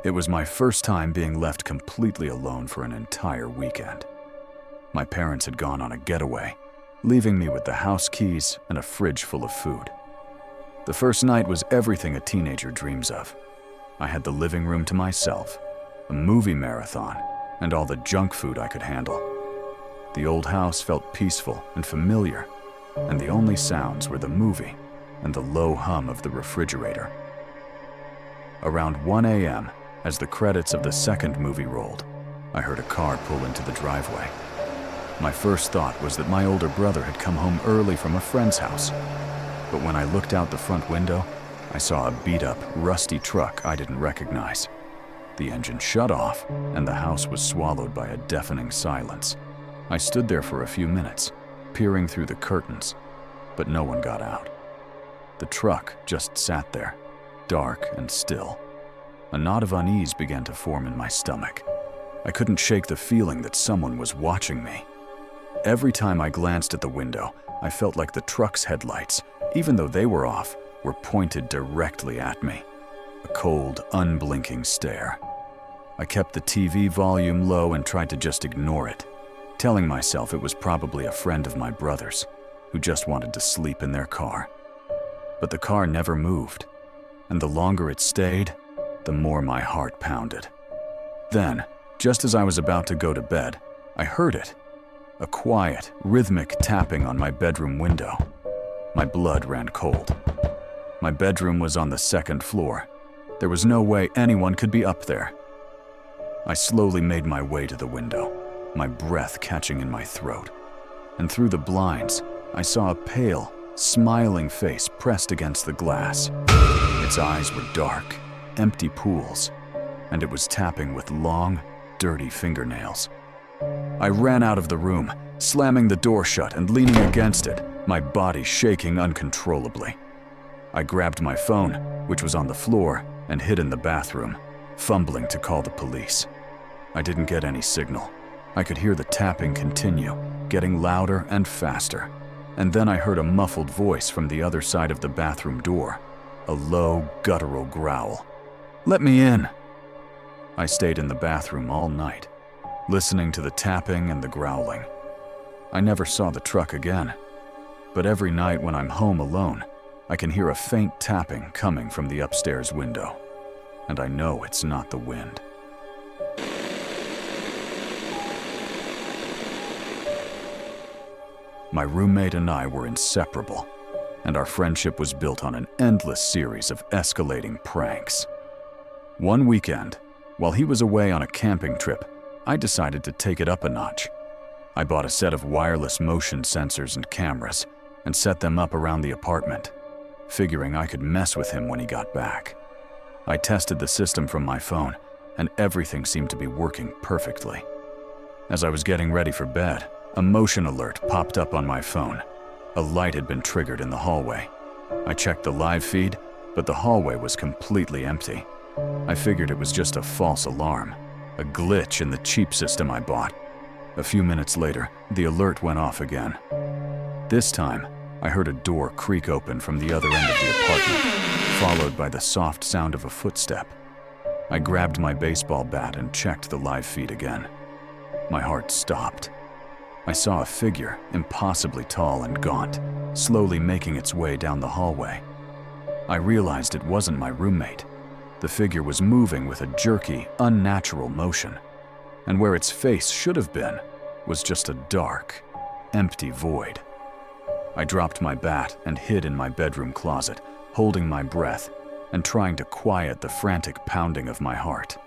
It was my first time being left completely alone for an entire weekend. My parents had gone on a getaway, leaving me with the house keys and a fridge full of food. The first night was everything a teenager dreams of. I had the living room to myself, a movie marathon, and all the junk food I could handle. The old house felt peaceful and familiar, and the only sounds were the movie and the low hum of the refrigerator. Around 1 a.m., as the credits of the second movie rolled, I heard a car pull into the driveway. My first thought was that my older brother had come home early from a friend's house. But when I looked out the front window, I saw a beat-up, rusty truck I didn't recognize. The engine shut off, and the house was swallowed by a deafening silence. I stood there for a few minutes, peering through the curtains, but no one got out. The truck just sat there, dark and still. A knot of unease began to form in my stomach. I couldn't shake the feeling that someone was watching me. Every time I glanced at the window, I felt like the truck's headlights, even though they were off, were pointed directly at me. A cold, unblinking stare. I kept the TV volume low and tried to just ignore it, telling myself it was probably a friend of my brother's, who just wanted to sleep in their car. But the car never moved, and the longer it stayed, the more my heart pounded. Then, just as I was about to go to bed, I heard it. A quiet, rhythmic tapping on my bedroom window. My blood ran cold. My bedroom was on the second floor. There was no way anyone could be up there. I slowly made my way to the window, my breath catching in my throat. And through the blinds, I saw a pale, smiling face pressed against the glass. Its eyes were dark, empty pools, and it was tapping with long, dirty fingernails. I ran out of the room, slamming the door shut and leaning against it, my body shaking uncontrollably. I grabbed my phone, which was on the floor, and hid in the bathroom, fumbling to call the police. I didn't get any signal. I could hear the tapping continue, getting louder and faster. And then I heard a muffled voice from the other side of the bathroom door, a low, guttural growl. "Let me in." I stayed in the bathroom all night, listening to the tapping and the growling. I never saw the truck again, but every night when I'm home alone, I can hear a faint tapping coming from the upstairs window, and I know it's not the wind. My roommate and I were inseparable, and our friendship was built on an endless series of escalating pranks. One weekend, while he was away on a camping trip, I decided to take it up a notch. I bought a set of wireless motion sensors and cameras and set them up around the apartment, figuring I could mess with him when he got back. I tested the system from my phone, and everything seemed to be working perfectly. As I was getting ready for bed, a motion alert popped up on my phone. A light had been triggered in the hallway. I checked the live feed, but the hallway was completely empty. I figured it was just a false alarm, a glitch in the cheap system I bought. A few minutes later, the alert went off again. This time, I heard a door creak open from the other end of the apartment, followed by the soft sound of a footstep. I grabbed my baseball bat and checked the live feed again. My heart stopped. I saw a figure, impossibly tall and gaunt, slowly making its way down the hallway. I realized it wasn't my roommate. The figure was moving with a jerky, unnatural motion, and where its face should have been was just a dark, empty void. I dropped my bat and hid in my bedroom closet, holding my breath and trying to quiet the frantic pounding of my heart.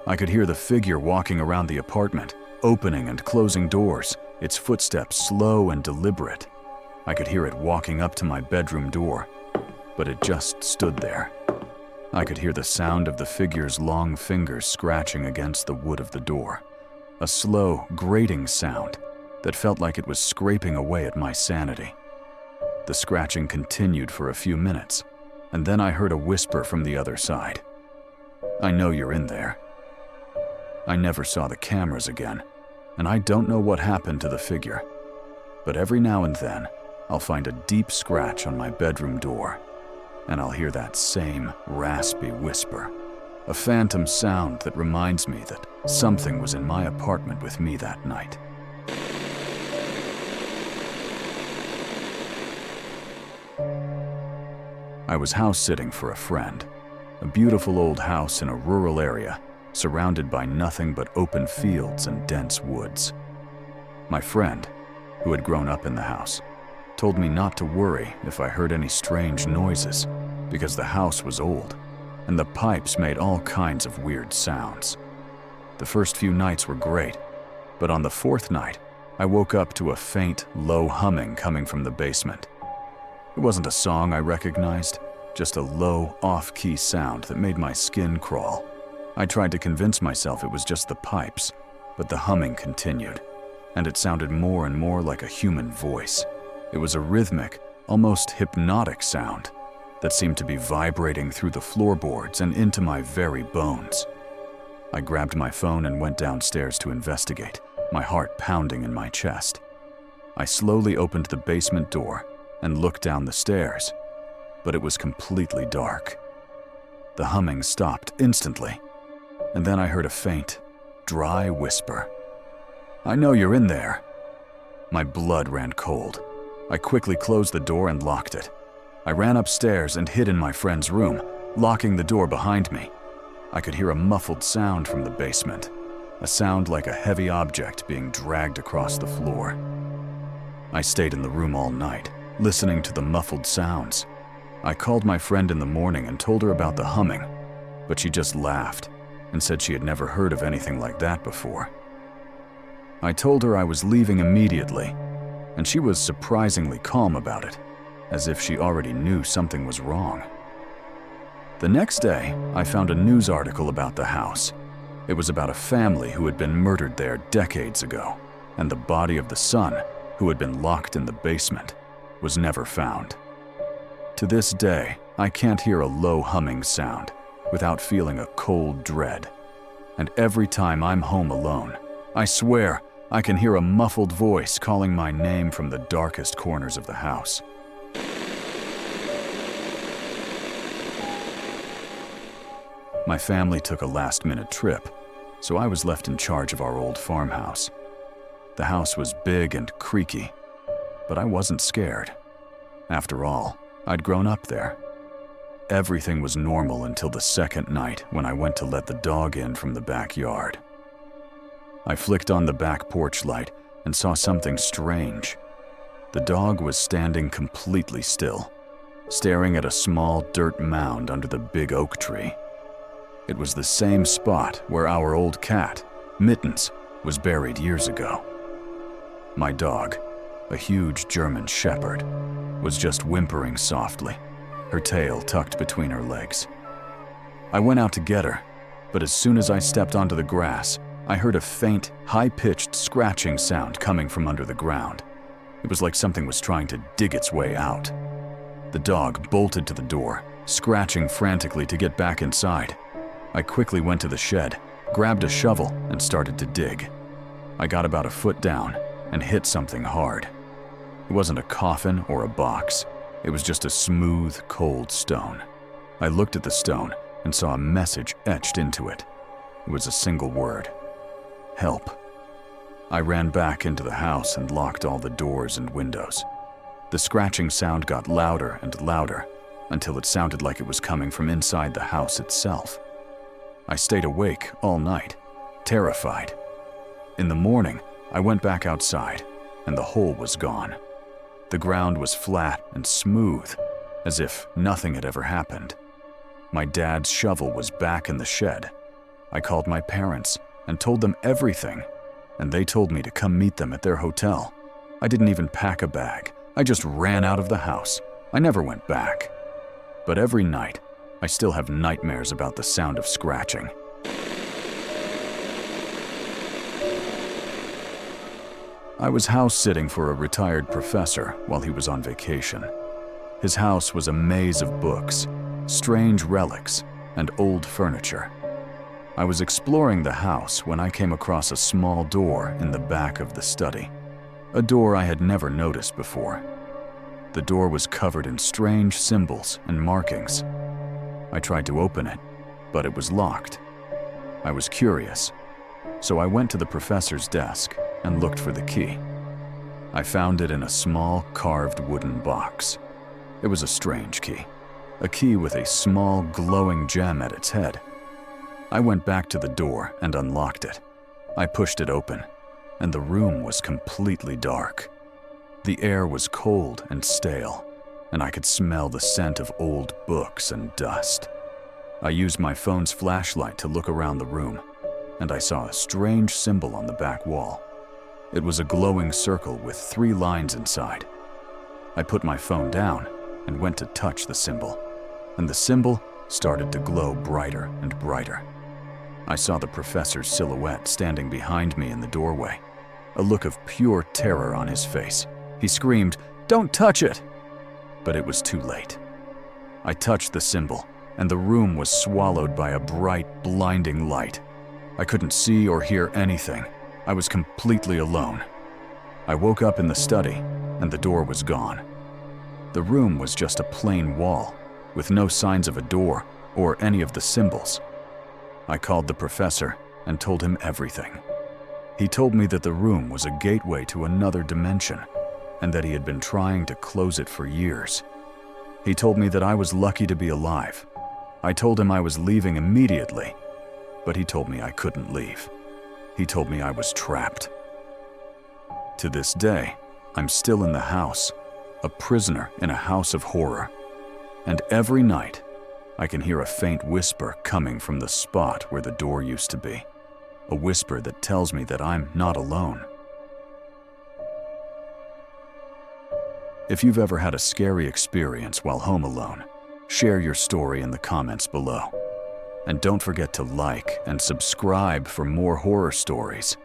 I could hear the figure walking around the apartment, opening and closing doors, its footsteps slow and deliberate. I could hear it walking up to my bedroom door, but it just stood there. I could hear the sound of the figure's long fingers scratching against the wood of the door, a slow, grating sound that felt like it was scraping away at my sanity. The scratching continued for a few minutes, and then I heard a whisper from the other side. "I know you're in there." I never saw the cameras again, and I don't know what happened to the figure, but every now and then, I'll find a deep scratch on my bedroom door, and I'll hear that same raspy whisper. a phantom sound that reminds me that something was in my apartment with me that night. I was house-sitting for a friend, a beautiful old house in a rural area, surrounded by nothing but open fields and dense woods. My friend, who had grown up in the house, told me not to worry if I heard any strange noises, because the house was old, and the pipes made all kinds of weird sounds. The first few nights were great, but on the fourth night, I woke up to a faint, low humming coming from the basement. It wasn't a song I recognized, just a low, off-key sound that made my skin crawl. I tried to convince myself it was just the pipes, but the humming continued, and it sounded more and more like a human voice. It was a rhythmic, almost hypnotic sound that seemed to be vibrating through the floorboards and into my very bones. I grabbed my phone and went downstairs to investigate, my heart pounding in my chest. I slowly opened the basement door and looked down the stairs, but it was completely dark. The humming stopped instantly, and then I heard a faint, dry whisper. "I know you're in there." My blood ran cold. I quickly closed the door and locked it. I ran upstairs and hid in my friend's room, locking the door behind me. I could hear a muffled sound from the basement, a sound like a heavy object being dragged across the floor. I stayed in the room all night, listening to the muffled sounds. I called my friend in the morning and told her about the humming, but she just laughed and said she had never heard of anything like that before. I told her I was leaving immediately, and she was surprisingly calm about it, as if she already knew something was wrong. The next day, I found a news article about the house. It was about a family who had been murdered there decades ago, and the body of the son, who had been locked in the basement, was never found. To this day, I can't hear a low humming sound without feeling a cold dread. And every time I'm home alone, I swear I can hear a muffled voice calling my name from the darkest corners of the house. My family took a last-minute trip, so I was left in charge of our old farmhouse. The house was big and creaky, but I wasn't scared. After all, I'd grown up there. Everything was normal until the second night when I went to let the dog in from the backyard. I flicked on the back porch light and saw something strange. The dog was standing completely still, staring at a small dirt mound under the big oak tree. It was the same spot where our old cat, Mittens, was buried years ago. My dog, a huge German shepherd, was just whimpering softly, her tail tucked between her legs. I went out to get her, but as soon as I stepped onto the grass, I heard a faint, high-pitched scratching sound coming from under the ground. It was like something was trying to dig its way out. The dog bolted to the door, scratching frantically to get back inside. I quickly went to the shed, grabbed a shovel, and started to dig. I got about a foot down and hit something hard. It wasn't a coffin or a box. It was just a smooth, cold stone. I looked at the stone and saw a message etched into it. It was a single word: help. I ran back into the house and locked all the doors and windows. The scratching sound got louder and louder until it sounded like it was coming from inside the house itself. I stayed awake all night, terrified. In the morning, I went back outside, and the hole was gone. The ground was flat and smooth, as if nothing had ever happened. My dad's shovel was back in the shed. I called my parents and told them everything, and they told me to come meet them at their hotel. I didn't even pack a bag. I just ran out of the house. I never went back. But every night, I still have nightmares about the sound of scratching. I was house-sitting for a retired professor while he was on vacation. His house was a maze of books, strange relics, and old furniture. I was exploring the house when I came across a small door in the back of the study, a door I had never noticed before. The door was covered in strange symbols and markings. I tried to open it, but it was locked. I was curious, so I went to the professor's desk and looked for the key. I found it in a small carved wooden box. It was a strange key, a key with a small glowing gem at its head. I went back to the door and unlocked it. I pushed it open, and the room was completely dark. The air was cold and stale, and I could smell the scent of old books and dust. I used my phone's flashlight to look around the room, and I saw a strange symbol on the back wall. It was a glowing circle with 3 lines inside. I put my phone down and went to touch the symbol, and the symbol started to glow brighter and brighter. I saw the professor's silhouette standing behind me in the doorway, a look of pure terror on his face. He screamed, "Don't touch it!" But it was too late. I touched the symbol, and the room was swallowed by a bright, blinding light. I couldn't see or hear anything. I was completely alone. I woke up in the study, and the door was gone. The room was just a plain wall, with no signs of a door or any of the symbols. I called the professor and told him everything. He told me that the room was a gateway to another dimension, and that he had been trying to close it for years. He told me that I was lucky to be alive. I told him I was leaving immediately, but he told me I couldn't leave. He told me I was trapped. To this day, I'm still in the house, a prisoner in a house of horror. And every night, I can hear a faint whisper coming from the spot where the door used to be. A whisper that tells me that I'm not alone. If you've ever had a scary experience while home alone, share your story in the comments below. And don't forget to like and subscribe for more horror stories.